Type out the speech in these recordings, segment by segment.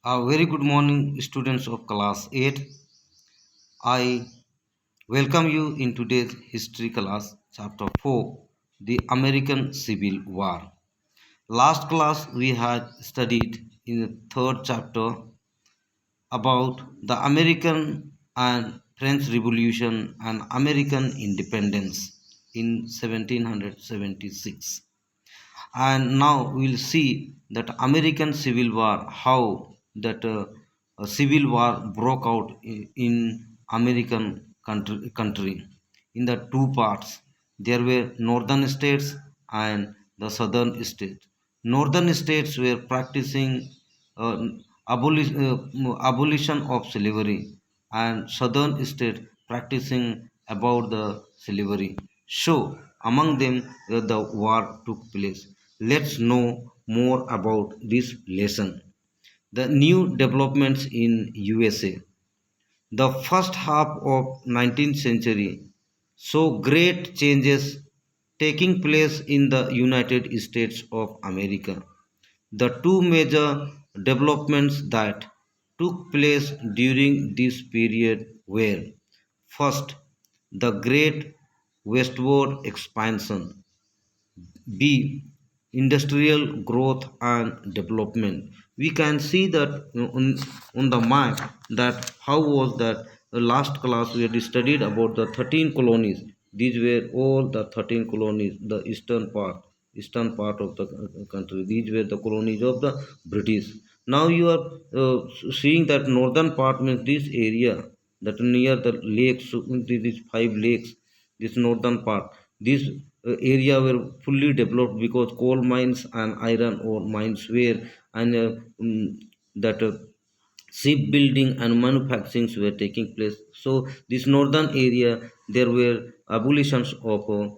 A very good morning, students of class 8. I welcome you in today's history class, chapter 4, the American Civil War. Last class we had studied in the third chapter about the American and French Revolution and American independence in 1776. And now we'll see that American Civil War, how that a civil war broke out in American country in the two parts. There were northern states and the southern states. Northern states were practicing uh, abolition of slavery, and southern states practicing about the slavery. So among them the war took place. Let's know more about this lesson. The new developments in USA. The first half of 19th century saw great changes taking place in the United States of America. The two major developments that took place during this period were: first, the Great Westward Expansion; B. Industrial growth and development. We can see that on the map that how was that last class we had studied about the 13 colonies. These were all the 13 colonies, the eastern part of the country. These were the colonies of the British. Now you are seeing that northern part means this area that near the lakes, so these five lakes, this northern part, this area were fully developed because coal mines and iron ore mines were, and that shipbuilding and manufacturing were taking place. So this northern area there were abolitions of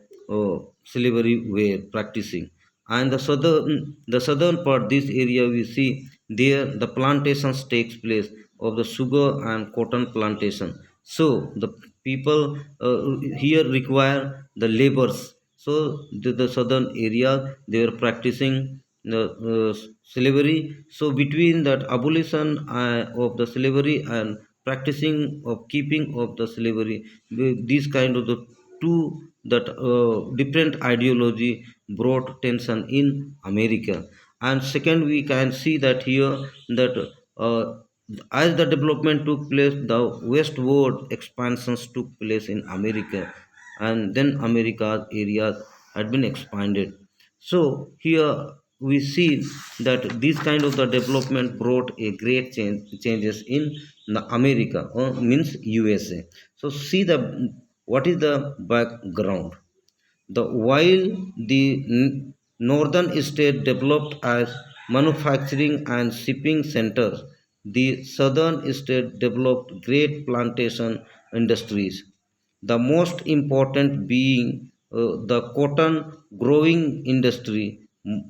slavery were practicing, and the southern part, this area we see there the plantations takes place of the sugar and cotton plantation. So the people here require the labors. So the southern area they were practicing the slavery. So between that abolition of the slavery and practicing of keeping of the slavery, these kind of the two that different ideology brought tension in America. And second, we can see that here that as the development took place, the westward expansions took place in America, and then America's areas had been expanded. So here we see that this kind of the development brought a great changes in the America, or means USA. So see the what is the background. While the northern state developed as manufacturing and shipping centers, the southern state developed great plantation industries, the most important being the cotton growing industry.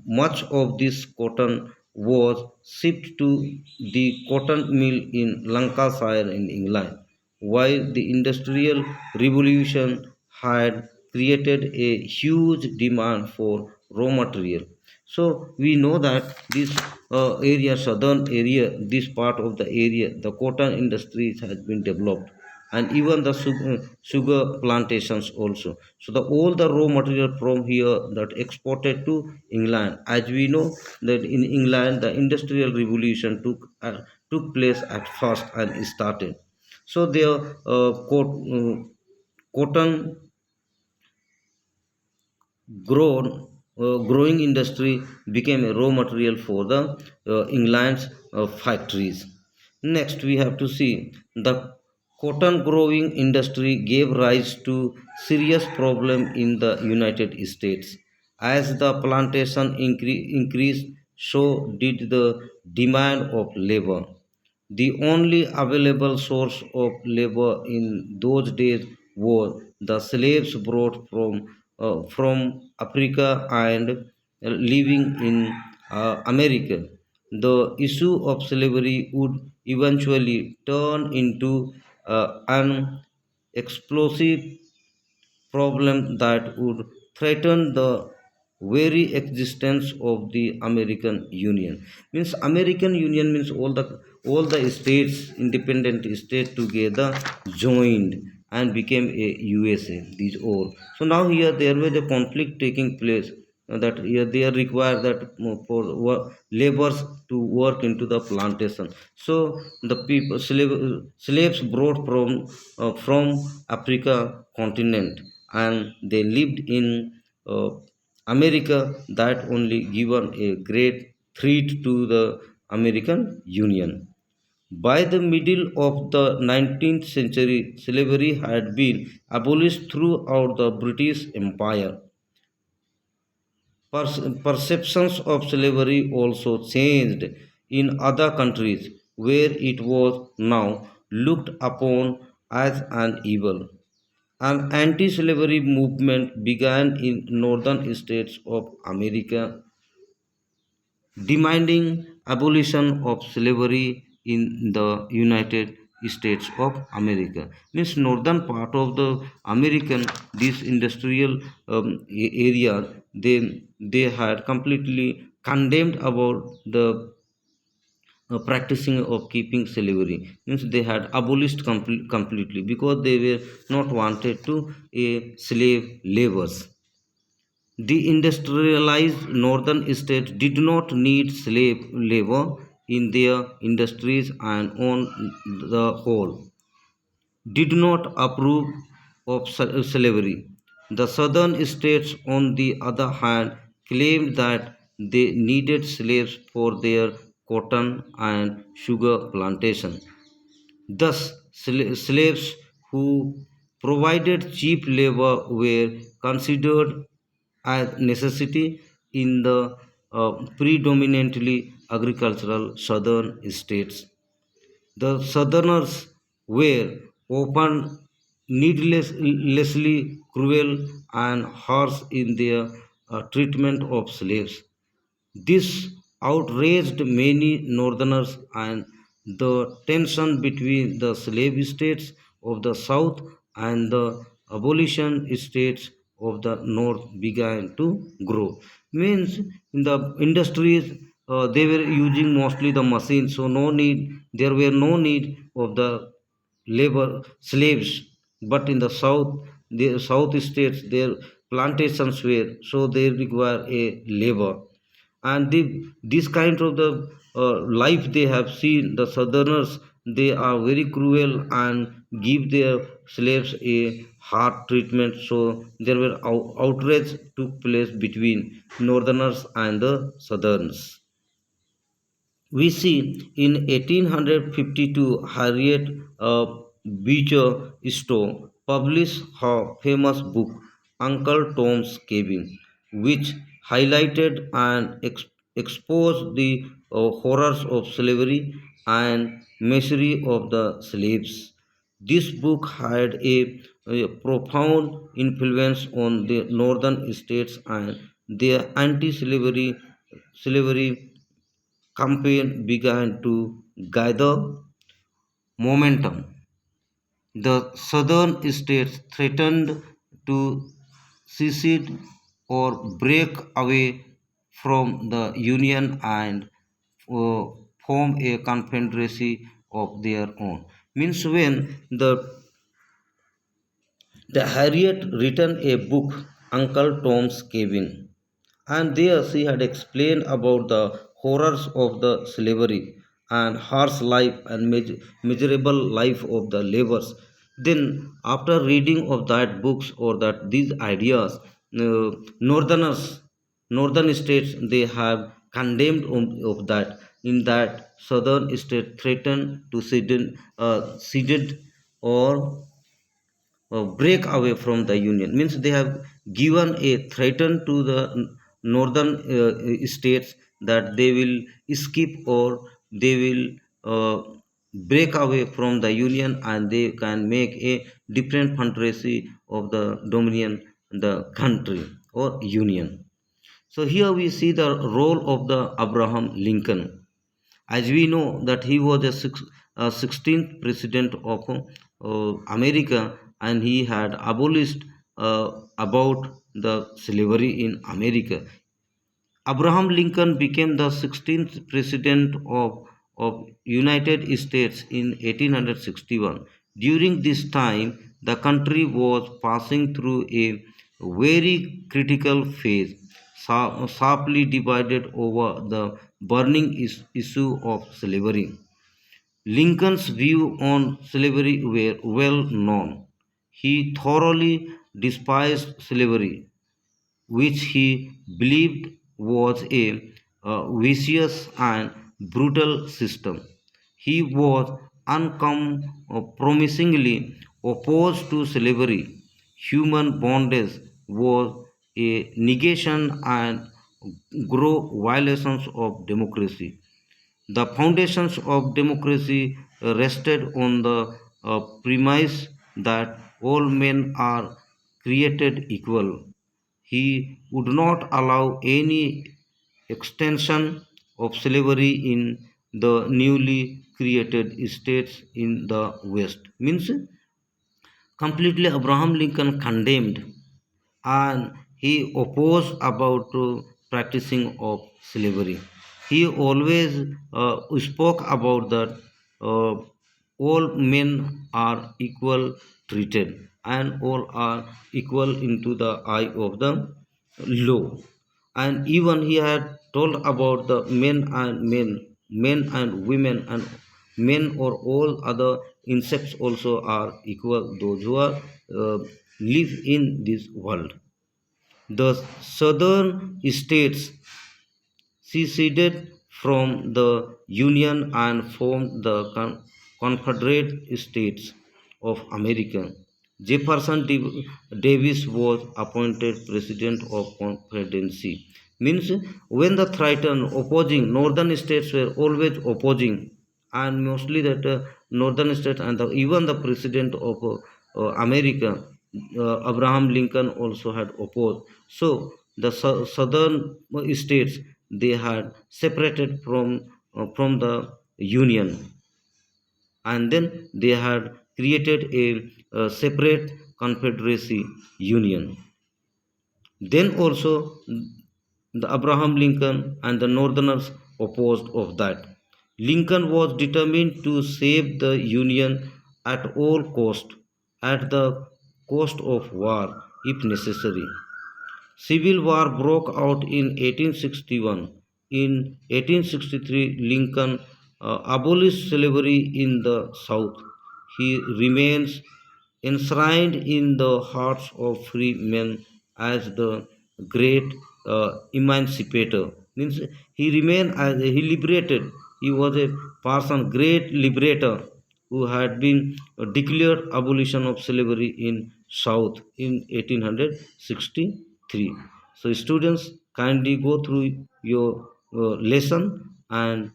Much of this cotton was shipped to the cotton mill in Lancashire in England, while the Industrial Revolution had created a huge demand for raw material. So we know that this area, southern area, this part of the area, the cotton industries has been developed, and even the sugar plantations also. So the all the raw material from here that exported to England. As we know that in England the industrial revolution took place at first and started. So their cotton growing industry became a raw material for the England's factories. Next, we have to see the cotton growing industry gave rise to serious problem in the United States. As the plantation increased, so did the demand of labor. The only available source of labor in those days was the slaves brought from Africa and living in America. The issue of slavery would eventually turn into an explosive problem that would threaten the very existence of the American Union. Means American Union means all the states, independent states together joined and became a USA. These all. So now here there was a conflict taking place, that here they are required that for laborers to work into the plantation. So the people slaves brought from Africa continent, and they lived in uh, America, that only given a great threat to the American Union. By the middle of the 19th century, slavery had been abolished throughout the British Empire. Perceptions of slavery also changed in other countries, where it was now looked upon as an evil. An anti slavery movement began in northern states of America, demanding abolition of slavery in the United States of America. Means northern part of the American, this industrial area, they had completely condemned about the practicing of keeping slavery. Means they had abolished completely, because they were not wanted to a slave labors. The industrialized northern states did not need slave labor in their industries, and on the whole did not approve of slavery. The southern states, on the other hand, claimed that they needed slaves for their cotton and sugar plantation. Thus, slaves who provided cheap labor were considered as necessity in the predominantly agricultural southern states. The Southerners were often needlessly cruel and harsh in their treatment of slaves. This outraged many Northerners, and the tension between the slave states of the South and the abolition states of the North began to grow. Means in the industries, they were using mostly the machines, so there were no need of the labor slaves. But in the South, the South states, their plantations were, so they require a labor. And this kind of the life they have seen, the Southerners, they are very cruel and give their slaves a hard treatment. So there were outrage took place between Northerners and the Southerns. We see in 1852 Harriet Beecher Stowe published her famous book Uncle Tom's Cabin, which highlighted and exposed the horrors of slavery and misery of the slaves. This book had a profound influence on the northern states, and their anti-slavery campaign began to gather momentum. The southern states threatened to secede or break away from the Union and uh, form a confederacy of their own. Means when the Harriet written a book, Uncle Tom's Cabin, and there she had explained about the horrors of the slavery and harsh life and miserable life of the laborers. Then, after reading of that books or that these ideas, northerners, northern states, they have condemned of that. In that southern state threatened to cede or break away from the union. Means they have given a threaten to the northern states that they will skip or they will uh, break away from the union, and they can make a different confederacy of the dominion, the country or union. So here we see the role of the Abraham Lincoln. As we know that he was the 16th president of America, and he had abolished about the slavery in America. Abraham Lincoln became the 16th president of United States in 1861. During this time, the country was passing through a very critical phase, sharply divided over the burning issue of slavery. Lincoln's views on slavery were well known. He thoroughly despised slavery, which he believed was a vicious and brutal system. He was uncompromisingly opposed to slavery. Human bondage was a negation and gross violations of democracy. The foundations of democracy rested on the premise that all men are created equal. He would not allow any extension of slavery in the newly created states in the West. Means completely Abraham Lincoln condemned and he opposed about practicing of slavery. He always spoke about that uh, all men are equal treated and all are equal into the eye of the law. And even he had told about the men and women and men or all other insects also are equal, those who are live in this world. The southern states seceded from the Union and formed the Confederate States of America. Jefferson Davis was appointed President of Confederacy. Means when the threatened opposing northern states were always opposing, and mostly that northern states and even the President of America, Abraham Lincoln also had opposed. So the southern states they had separated from the union, and then they had created a separate confederacy union. Then also the Abraham Lincoln and the Northerners opposed of that. Lincoln was determined to save the Union at all cost, at the cost of war if necessary. Civil War broke out in 1861. In 1863, Lincoln abolished slavery in the South. He remains enshrined in the hearts of free men as the great emancipator. Means he remained as he liberated. He was a person, great liberator, who had been declared abolition of slavery in South in 1863. So students, kindly go through your lesson and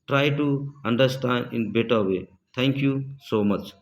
try to understand in better way. Thank you so much.